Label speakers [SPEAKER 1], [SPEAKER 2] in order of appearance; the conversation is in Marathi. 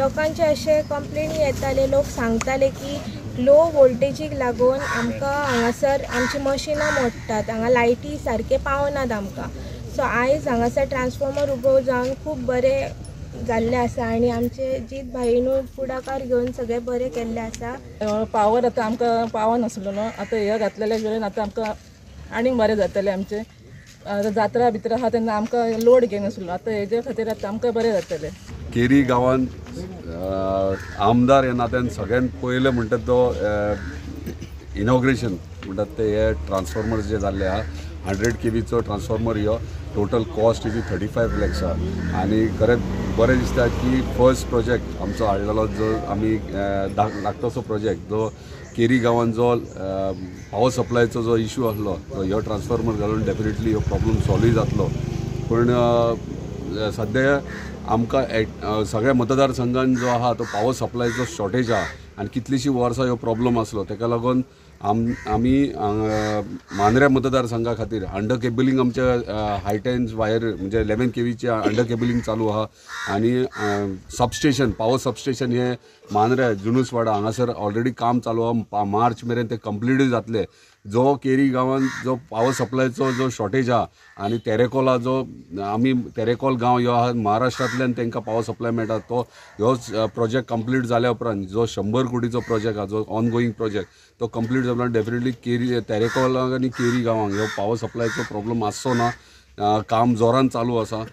[SPEAKER 1] लोकांचे असे कंप्लेनी येताले, लोक सांगताले की लो वोल्टेजीक लागून आमकां हांगासर आमची मशिनां मोडटात, हांगा लायटी सारके पावनात आमकां. सो आयज हांगासर ट्रान्सफॉर्मर उबो जावन खूब बरें जाल्लें आसा आनी आमचे जीत भाईनूय फुडाकार घेवन सगळें बरें केल्लें आसा.
[SPEAKER 2] पावर आतां आमकां पावनासलो न्हू, आतां हे घातलेले वेळेन आतां आमकां आनीक बरें जातलें. आमचें जात्रा भितर आहा तेन्ना आमकां लोड घेयनासलो, आतां हेजे खातीर आतां आमकां बरें जातलें.
[SPEAKER 3] केरी गांवांत आमदार ह्या नात्यान सगळ्यात पयलें म्हणटात तो इनॉग्रेशन म्हणटात ते हे ट्रान्सफॉर्मर्स जे जाल्ले आहा. 100 kVचो ट्रान्सफॉर्मर ह्यो टोटल कॉस्ट इज 35 lakhs आहा. आनी खरेंच बरें दिसता की फर्स्ट प्रोजेक्ट आमचो हाडलेलो जो आमी लागतोसो प्रोजेक्ट जो केरी गांवांत जो पावर सप्लायचो जो इशू आसलो तो ह्यो ट्रान्सफॉर्मर घालून डेफिनेटली ह्यो प्रॉब्लम सॉल्व जातलो. पूण सद्या आमकां सगळ्या मतदारसंघान जो आहा तो पावर सप्लायचो शॉर्टेज आहा आनी कितलींशीं वर्सां ह्यो प्रॉब्लम आसलो. ताका लागून आमी मांद्र्या मतदारसंघा खातीर अंडर केबलिंग आमच्या हायटेन्स वायर म्हणजे 11 kVचे अंडर केबलिंग चालू आहा. आनी सबस्टेशन पावर सबस्टेशन हे मांद्र्या जुनूसवाडा हांगासर ऑलरेडी काम चालू आहा. मार्च मेरेन ते कंप्लीट जातले. जो केरी गांवांत जो पावर सप्लायचो जो शॉर्टेज आहा आनी तेरेकोला जो आमी तेरेकोल गांव ह्यो आहा महाराष्ट्रांतल्यान तांकां पावर सप्लाय मेळटा तो ह्यो प्रोजेक्ट कंप्लीट जाल्या उपरांत जो 100 कोटीचो प्रोजेक्ट आहा जो ऑनगोईंग प्रोजेक्ट तो कंप्लीट जाल्या डेफिनेटली केरी तेरेकोला आनी केरी गांवांक ह्यो पावर सप्लायचो प्रॉब्लम आसचो ना. काम जोरान चालू आसा.